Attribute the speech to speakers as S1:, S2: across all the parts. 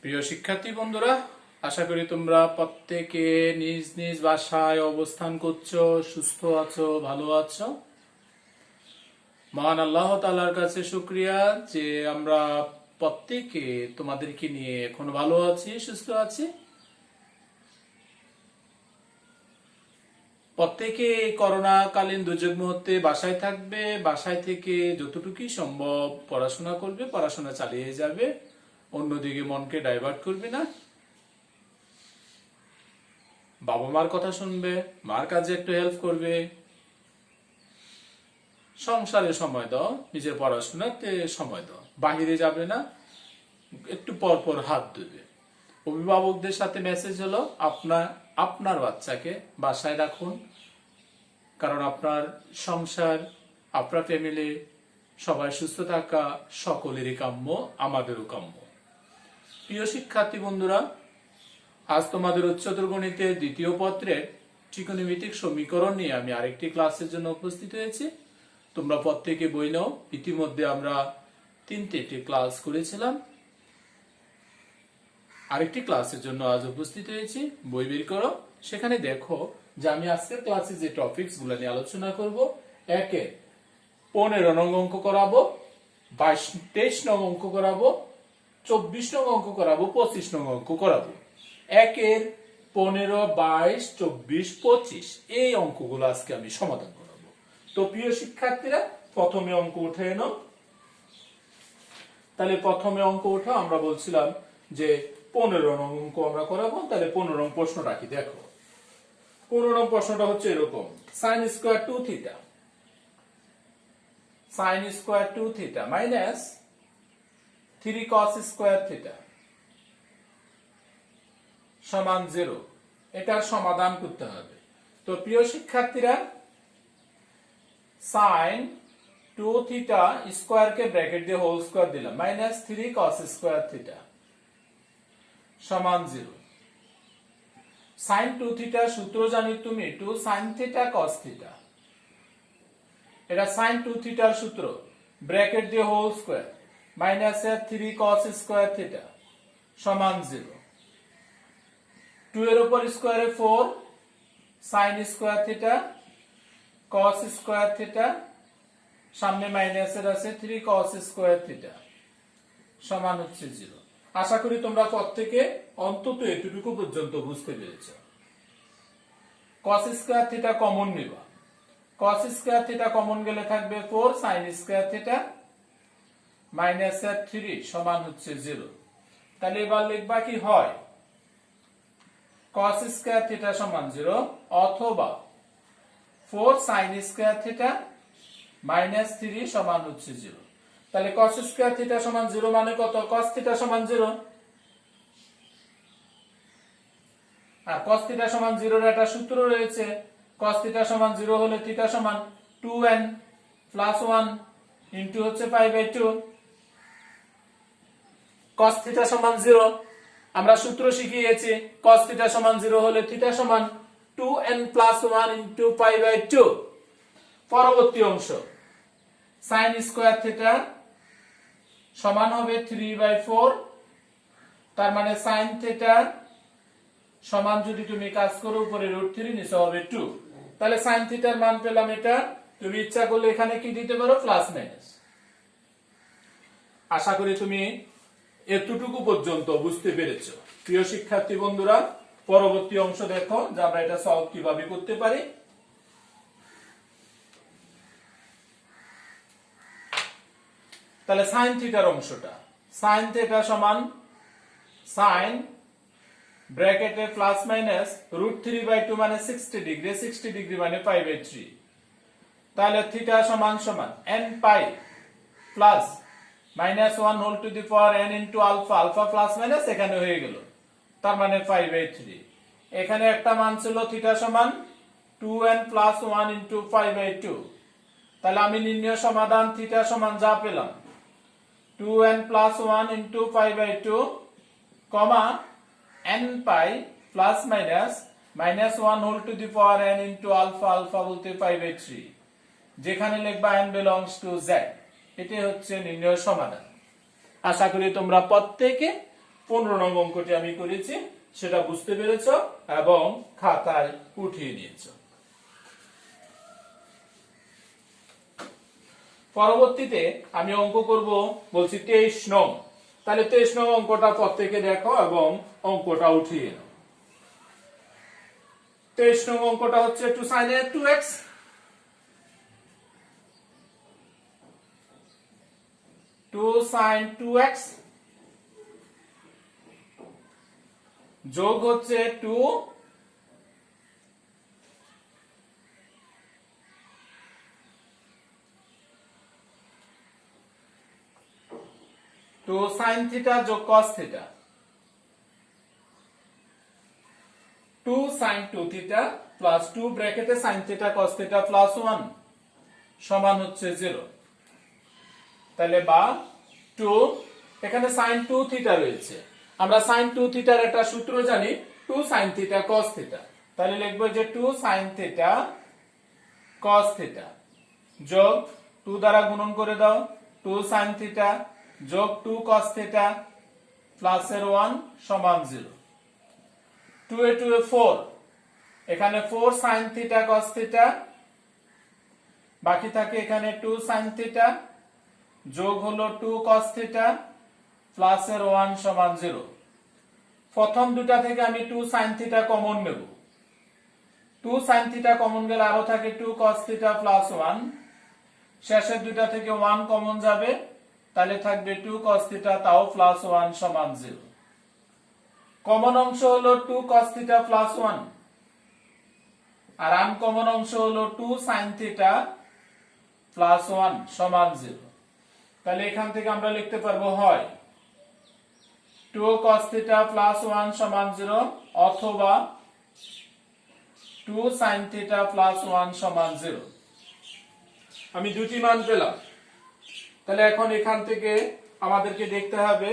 S1: প্রিয় শিক্ষার্থী বন্ধুরা, আশা করি তোমরা প্রত্যেকে নিজ নিজ বাসায় অবস্থান করছো, সুস্থ আছো, ভালো আছো। মহান আল্লাহ তাআলার কাছে শুকরিয়া যে আমরা প্রত্যেকে তোমাদেরকে নিয়ে এখন ভালো আছি, সুস্থ আছি। প্রত্যেকে এই করোনাকালীন দুর্যোগ মুহূর্তে বাসায় থাকবে, বাসায় থেকে যতটুকু সম্ভব পড়াশোনা করবে, পড়াশোনা চালিয়ে যাবে, অন্যদিকে মনকে ডাইভার্ট করবে না। বাবা মার কথা শুনবে, মার কাজে একটু হেল্প করবে, সংসারে সময় দাও, নিজের পড়াশোনাতে সময় দাও, বাহিরে যাবে না, একটু পর পর হাত ধুবে। অভিভাবকদের সাথে মেসেজ হলো আপনার বাচ্চাকে বাসায় রাখুন, কারণ আপনার সংসার, আপনার ফ্যামিলি সবাই সুস্থ থাকা সকলেরই কাম্য, আমাদেরও কাম্য। প্রিয় শিক্ষার্থী বন্ধুরা, আজ তোমাদের উচ্চতর গণিতের দ্বিতীয় পত্রের ত্রিকোণমিতিক সমীকরণ নিয়ে আমি আরেকটি ক্লাসের জন্য উপস্থিত হয়েছি। তোমরা প্রত্যেকে বই নাও। ইতিমধ্যে আমরা 3টি ক্লাস করেছিলাম। আরেকটি ক্লাসের জন্য আজ উপস্থিত হয়েছি। বই বের করো, সেখানে দেখো যে আমি আজকের ক্লাসে যে টপিকস গুলো নিয়ে আলোচনা করব, 15 নং অঙ্ক করাবো, 23 নং অঙ্ক করাবো, 24 নং অঙ্ক করাবো, 25 নং অঙ্ক করাবো। 15, 22, 24, 25 এই অঙ্কগুলো আজকে আমি সমাধান করাবো। তো প্রিয় শিক্ষার্থীরা, প্রথমে অঙ্ক উঠে এনো। তাহলে প্রথমে অঙ্ক উঠা, আমরা বলছিলাম যে 15 নং অঙ্ক আমরা করাবো। তাহলে 15 নং প্রশ্নটা কি দেখো। 15 নং প্রশ্নটা হচ্ছে এরকম: sin square 2 theta, sin square 2 theta minus 3 cos square theta সমান 0। এটার সমাধান করতে হবে। তো প্রিয় শিক্ষার্থীরা, sin 2 থিটা স্কয়ারকে ব্র্যাকেট দিয়ে হোল স্কয়ার দিলাম, মাইনাস 3 cos স্কয়ার থিটা সমান 0। sin 2 থিটা সূত্র জানি তুমি 2 sin থিটা cos থিটা। এটা sin 2 থিটার সূত্র, ব্র্যাকেট দিয়ে whole square, minus 3 cos square theta সমান 0। 2 এর উপর স্কয়ারে 4 sin square theta cos square theta, সামনে মাইনাসের আছে 3 cos স্কয়ার থিটা সমান হচ্ছে 0। আশা করি তোমরা প্রত্যেকে অন্তত এতটুকু পর্যন্ত বুঝতে পেরেছো। cos স্কয়ার থিটা কমন নেবা, cos স্কয়ার থিটা কমন গেলে থাকবে 4 sin স্কয়ার থিটা মাইনাস 3 সমান হচ্ছে 0। তাহলে এবার লিখবা কি হয়, cos স্কয়ার থিটা সমান 0 অথবা 4 sin স্কয়ার থিটা মাইনাস 3 সমান হচ্ছে 0। তাহলে cos স্কয়ার থিটা সমান 0 মানে কত? cos থিটা সমান 0। আর cos থিটা সমান 0 এর একটা সূত্র রয়েছে। cos থিটা সমান 0 হলে থিটা সমান 2n প্লাস 1 ইনটু হচ্ছে π/2। cos থিটা সমান 0 আমরা সূত্র শিখিয়েছি, cos থিটা সমান 0 হলে থিটা সমান 2n প্লাস 1 ইনটু π/2। পরবর্তী অংশ, sin স্কয়ার থিটা সমান হবে 3/4। তার মানে sin থিটা সমান, যদি তুমি কাজ করো উপরে √3, নিচে হবে 2। তাহলে sin থিটার মান পেলাম এটা। তুমি ইচ্ছা করলে এখানে কি দিতে পারো, প্লাস মাইনাস। আশা করি তুমি এতটুকু পর্যন্ত বুঝতে পেরেছো। প্রিয় শিক্ষার্থী বন্ধুরা, পরবর্তী অংশ দেখো যে আমরা এটা সলভ কিভাবে করতে পারি। তাহলে sin থিটার অংশটা, sin থিটা সমান sin ব্র্যাকেটে প্লাস মাইনাস √3/2 মানে 60 ডিগ্রি, 60 ডিগ্রি মানে π/3। তাহলে থিটা সমান সমান n pi plus minus 1 whole to the power n into alpha, alpha plus minus এখানে হয়ে গেল, তার মানে π/3। এখানে একটা মান ছিল থিটা সমান 2n প্লাস 1 ইনটু π/2। তাহলে আমি নির্ণয় সমাধান থিটা সমান যা পেলাম 2n প্লাস 1 ইনটু π/2 কমা n pi plus minus minus 1 whole to the power n into alpha, alpha বলতে π/3, যেখানে লিখবা n বিলংস টু z। এটাই হচ্ছে নির্ণয় সমাধান। আশা করি তোমরা প্রত্যেকে 15 নং অঙ্কটি আমি করেছি সেটা বুঝতে পেরেছো এবং খাতায় উঠিয়ে নিয়েছো। পরবর্তীতে আমি অঙ্ক করব বলছি 23 নং। তাহলে 23 নং অঙ্কটা প্রত্যেকে দেখো এবং অঙ্কটা উঠিয়ে নাও। 23 নং অঙ্কটা হচ্ছে 2 sin a 2x 2 sin 2x যোগ হচ্ছে 2 sin থিটা যোগ cos theta 2 sin 2 theta plus 2 ব্র্যাকেটে sin theta cos theta plus 1 সমান হচ্ছে 0। তাহলে বা 2 এখানে sin 2 থিটা রয়েছে, আমরা sin 2 থিটার একটা সূত্র জানি 2 sin থিটা cos থিটা। তাহলে লিখব যে 2 sin থিটা cos থিটা যোগ 2 দ্বারা গুণন করে দাও 2 sin থিটা যোগ 2 cos থিটা প্লাস এর 1 সমান 0। 2 এ 2 এ 4, এখানে 4 sin থিটা cos থিটা, বাকি থাকে এখানে 2 sin থিটা যোগ হলো 2 cos থিটা প্লাস এর 1 সমান 0। প্রথম দুটা থেকে আমি 2 sin থিটা কমন নেব, 2 sin থিটা কমন গেলে আরো থাকে 2 cos থিটা প্লাস 1, শেষের দুটা থেকে 1 কমন যাবে, তাহলে থাকবে 2 cos থিটা তাও প্লাস 1 সমান 0। কমন অংশ হলো 2 cos থিটা প্লাস 1 আর আনকমন অংশ হলো 2 sin থিটা প্লাস 1 সমান 0। তাহলে এখান থেকে আমরা লিখতে পারবো হয় 2 cos থিটা প্লাস 1 সমান 0 অথবা 2 sin থিটা প্লাস 1 সমান 0। আমি দুটি মান পেলাম। তাহলে এখন এখান থেকে আমাদেরকে দেখতে হবে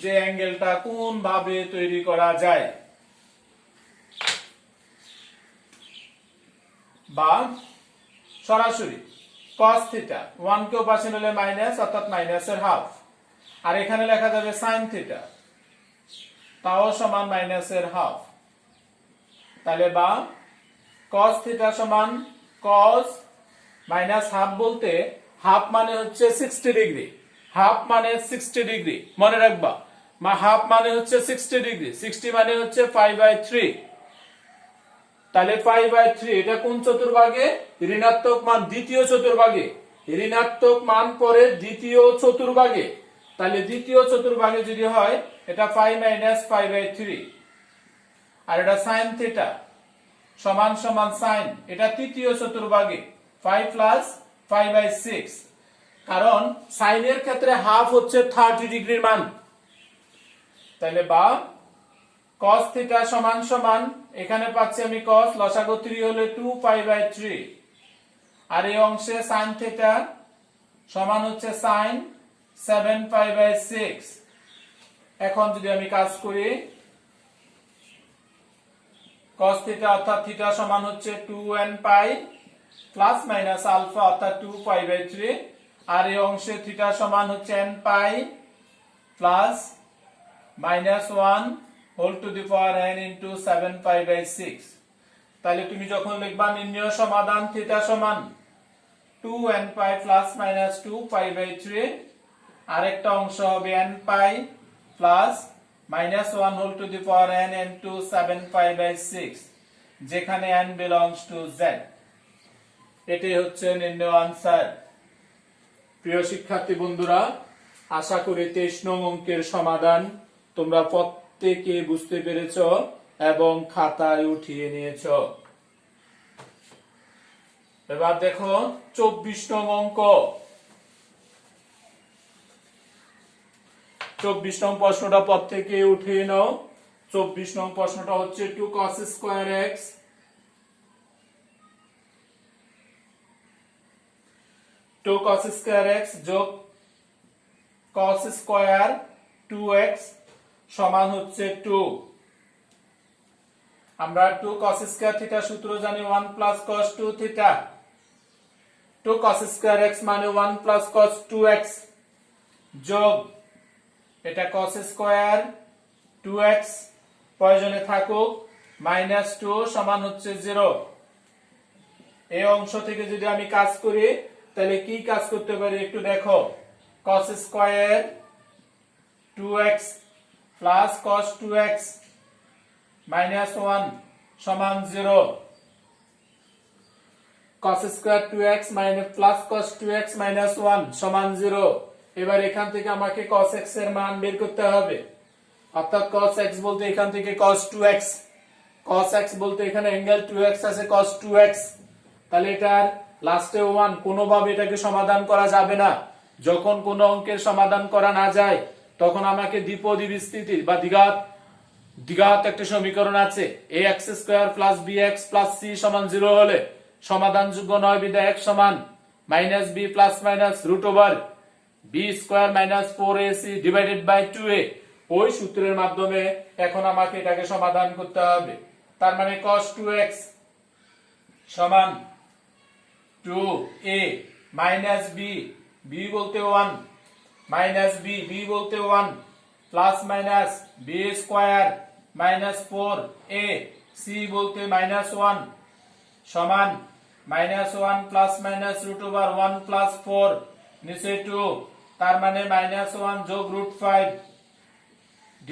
S1: যে অ্যাঙ্গেলটা কোন ভাবে তৈরি করা যায়, বা সরাসরি cos থিটা 1 কে পাশে নিলে মাইনাস অর্থাৎ মাইনাসের হাফ, আর এখানে লেখা যাবে sin থিটা তাও সমান মাইনাসের হাফ। তাহলে বা cos থিটা সমান cos মাইনাস হাফ, বলতে হাফ মানে হচ্ছে 60 ডিগ্রি, হাফ মানে 60 ডিগ্রি মনে রাখবা, হাফ মানে হচ্ছে 60 ডিগ্রি, 60 মানে হচ্ছে 5/3। তাহলে 5/3 এটা কোন চতুর্ভাগে? ঋণাত্মক মান দ্বিতীয় চতুর্ভাগে, ঋণাত্মক মান পরে দ্বিতীয় চতুর্ভাগে। তাহলে দ্বিতীয় চতুর্ভাগে যদি হয় এটা 5 - 5/3, আর এটা sin থিটা সমান সমান sin, এটা তৃতীয় চতুর্ভাগে 5 + 5/6, কারণ sin এর ক্ষেত্রে হাফ হচ্ছে 30 ডিগ্রির মান। তাহলে বা cos থিটা সমান সমান এখানে পাচ্ছি আমি cos লসাগু 3 হলে 2π/3, আর এই অংশে sin থিটা সমান হচ্ছে sin 7π/6। এখন যদি আমি কাজ করি cos থিটা অর্থাৎ থিটা সমান হচ্ছে 2nπ প্লাস মাইনাস আলফা অর্থাৎ 2π/3, আর এই অংশে থিটা সমান হচ্ছে nπ plus minus 1 whole to the power n into 7π/6। তাহলে তুমি যখন লিখবা নির্ণয় সমাধান থিটা সমান 2nπ প্লাস মাইনাস 2π/3, আরেকটা অংশ হবে nπ plus minus 1 whole to the power n into 7π/6, যেখানে n belongs to z। এটাই হচ্ছে নির্ণয় আনসার। প্রিয় শিক্ষার্থী বন্ধুরা, আশা করি 23 নং অঙ্কের সমাধান তোমরা প্রত্যেকে বুঝতে পেরেছো এবং খাতায় উঠিয়ে নিয়েছো। এবার দেখো 24 নং অঙ্ক। 24 নং প্রশ্নটা প্রত্যেকে উঠিয়ে নাও। 24 নং প্রশ্নটা হচ্ছে 2 cos square x 2 cos square x যোগ cos স্কয়ার 2x সমান হচ্ছে 2। আমরা 2 cos স্কয়ার থিটা সূত্র জানি 1 plus cos 2 theta. 2 cos square x মানে 1 প্লাস cos 2x যোগ এটা cos স্কয়ার 2x প্রয়োজনে থাকুক, -2 সমান হচ্ছে 0। এই অংশ থেকে যদি আমি কাজ করি তাহলে কি কাজ করতে পারি একটু দেখো। cos square 2x plus cos 2x -1 সমান 0। cos square 2x plus cos 2x -1 সমান 0। এবার এখান থেকে আমাকে cos x এর মান বের করতে হবে, অর্থাৎ cos x বলতে এখান থেকে cos 2x, cos x বলতে এখানে অ্যাঙ্গেল 2x আছে cos 2x, তাহলে এটার লাস্টে 1, কোনোভাবে এটাকে সমাধান করা যাবে না। যখন কোনো অঙ্কের সমাধান করা না যায় তখন আমাকে দ্বিপদী বিস্তৃতি বা দ্বিঘাত একটা সমীকরণ আছে, ax² + bx + c সমান 0 হলে সমাধানযোগ্য নয়, বিধায় x সমান -b ± √b² - 4ac / 2a। ওই সূত্রের মাধ্যমে এখন আমাকে এটাকে সমাধান করতে হবে। তার মানে cos 2x সমান 2a - b, b বলতে 1, -b বলতে 1 plus minus b² -4a, c বলতে -1 সমান -1 ± √1 + 4 নিচে 2, তার মানে -1 যোগ √5 /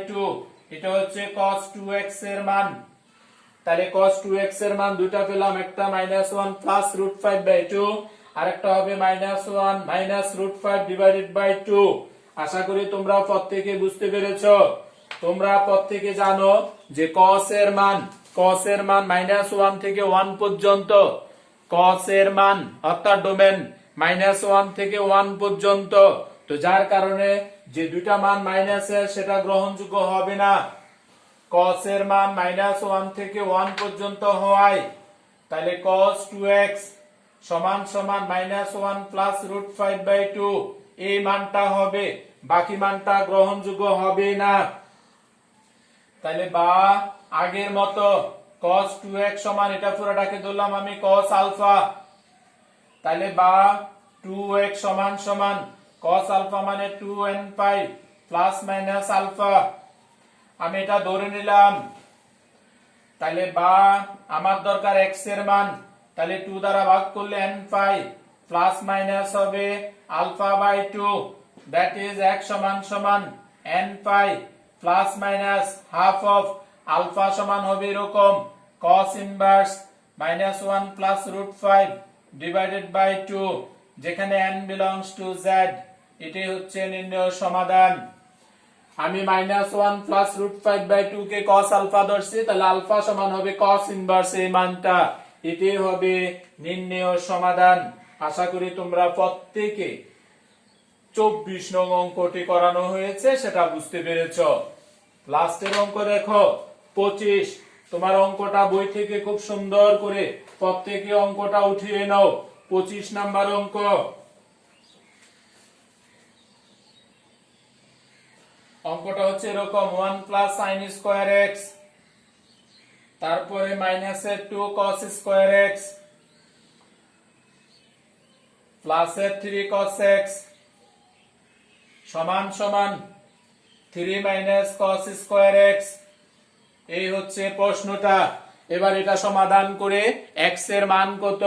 S1: 2। এটা হচ্ছে cos 2x এর মান। তাহলে cos 2x এর মান দুটো পেলাম, একটা -1 + √5/2 আর একটা হবে -1 - √5 / 2। আশা করি তোমরা প্রত্যেকে বুঝতে পেরেছো। তোমরা প্রত্যেকে জানো যে cos এর মান -1 থেকে 1 পর্যন্ত, cos এর মান অর্থাৎ ডোমেন -1 থেকে 1 পর্যন্ত। তো যার কারণে যে দুইটা মান মাইনাসের সেটা গ্রহণযোগ্য হবে না। cos এর মান -1 থেকে 1 পর্যন্ত হয়, তাহলে cos 2x সমান -1 + √5/2 এই মানটা হবে, বাকি মানটা গ্রহণযোগ্য হবে না। তাহলে বা আগের মতো cos 2x সমান, এটা পুরোটাকে ধরলাম আমি cos আলফা, তাহলে বা 2x সমান cos আলফা মানে 2n π ± আলফা, আমি এটা ধরে নিলাম। তাহলে বা আমার দরকার x এর মান, তাহলে 2 দ্বারা ভাগ করলে n π প্লাস মাইনাস হবে α/2, দ্যাট ইজ x সমান n π plus minus half of alpha সমান হবে এরকম cos ইনভার্স -1 + √5 / 2, যেখানে n belongs to z। এটাই হচ্ছে নির্ণয় সমাধান। আমি -1 + √5/2 কে cos আলফা ধরছি, তাহলে আলফা সমান হবে cos ইনভার্স এই মানটা, এটাই হবে নির্ণয় সমাধান। আশা করি তোমরা প্রত্যেকে 24 নং অঙ্কটি করানো হয়েছে সেটা বুঝতে পেরেছো। লাস্টের অঙ্ক দেখো 25। তোমার অঙ্কটা বই থেকে খুব সুন্দর করে প্রত্যেকে অঙ্কটা উঠিয়ে নাও। 25 নাম্বার অঙ্ক। অঙ্কটা হচ্ছে এরকম, 1 + sin² x, তারপরে -2 cos² x +3 cos x সমান 3 - cos² x। এই হচ্ছে প্রশ্নটা। এবার এটা সমাধান করে x এর মান কত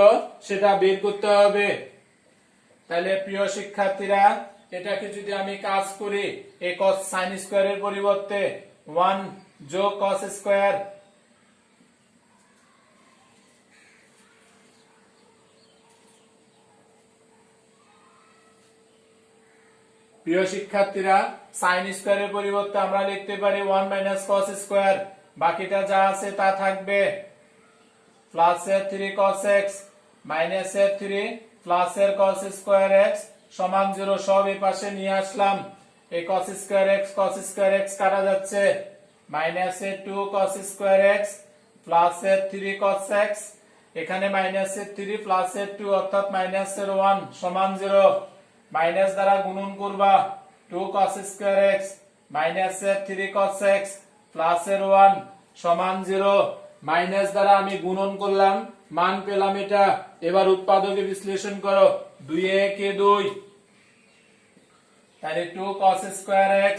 S1: সেটা বের করতে হবে। তাহলে প্রিয় শিক্ষার্থীরা, এটাকে যদি আমি কাজ করি, এই cos sin² এর পরিবর্তে 1 যোগ cos², প্রিয় শিক্ষার্থীরা sin² এর পরিবর্তে আমরা লিখতে পারি 1 - cos², বাকিটা যা আছে তা থাকবে +3 cos x -3 cos² x সমান 0। সব এই পাশে নিয়ে আসলাম, এই cos² x কাটা যাচ্ছে, -2 cos² x +3 cos x, এখানে -3 +2 অর্থাৎ -1 সমান 0। মাইনাস দ্বারা গুণন করবা, 2 cos² x -3 cos x +1 সমান 0। মাইনাস দ্বারা আমি গুণন করলাম, মান পেলাম এটা। এবার উৎপাদকে বিশ্লেষণ করো, 2 × 1 = 2, তাহলে 2 cos² x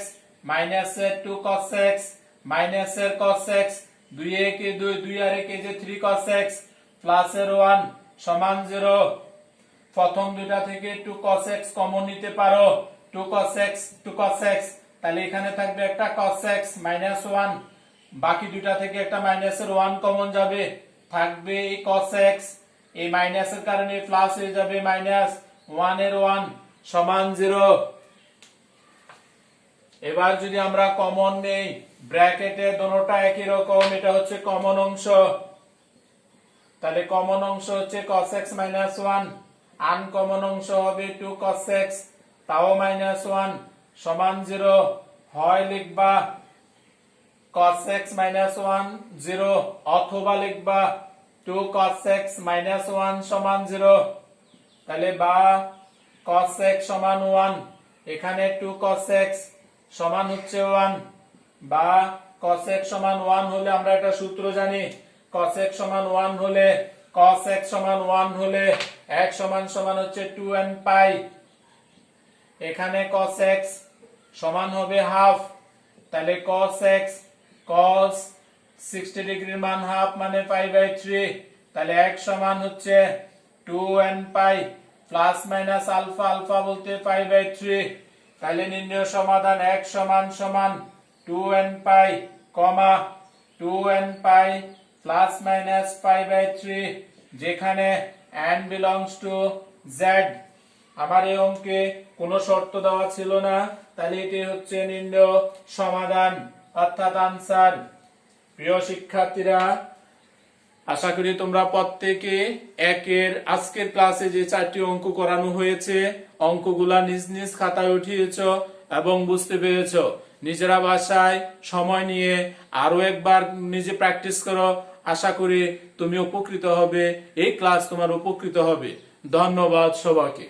S1: মাইনাসের 2 cos x মাইনাসের cos x 2 একে 2 2 আর একে যে 3 cos x প্লাসের 1 সমান 0 প্রথম দুইটা থেকে 2 cos x কমন নিতে পারো 2 cos x তাহলে এখানে থাকবে একটা cos x minus 1 বাকি দুইটা থেকে একটা মাইনাসের 1 কমন যাবে থাকবে এই cos x এই মাইনাসের কারণে প্লাস হয়ে যাবে মাইনাস 1 এর 1 সমান 0 এবার যদি আমরা কমন নেই ব্র্যাকেটে দুটোটা একই রকম এটা হচ্ছে কমন অংশ তাহলে কমন অংশ হচ্ছে cos x minus 1 আনকমন অংশ হবে 2 cos x তাও minus 1 সমান 0 হয় লিখবা cos x minus 1 0 অথবা লিখবা 2 cos x minus 1 সমান 0 তাহলে বা cos x সমান 1 এখানে 2 cos x সমান হচ্ছে 1 বা cos x সমান 1 হলে আমরা একটা সূত্র জানি cos x সমান 1 হলে cos x সমান 1 হলে x সমান সমান হচ্ছে 2n পাই এখানে cos x সমান হবে হাফ তাহলে cos x cos 60 ডিগ্রির মান হাফ মানে পাই বাই 3 তাহলে x সমান হচ্ছে 2n pi plus minus alpha alpha বলতে পাই বাই 3 তাহলে নির্ণয় সমাধান x সমান সমান 2n pi comma 2n pi plus minus pi by 3 যেখানে n belongs to z আমার এই অঙ্কে কোনো শর্ত দেওয়া ছিল না তাহলে এটি হচ্ছে নির্ণয় সমাধান অর্থাৎ আনসার প্রিয় শিক্ষার্থীরা আশা করি তোমরা প্রত্যেকে একের আজকের ক্লাসে যে 4টি অঙ্ক করানো হয়েছে অঙ্কগুলা নিজ নিজ খাতায় উঠিয়েছো এবং বুঝতে পেরেছো নিজেরা বাসায় সময় নিয়ে আরো একবার নিজে প্র্যাকটিস করো আশা করি তুমি উপকৃত হবে এই ক্লাস তোমার উপকৃত হবে ধন্যবাদ সবাইকে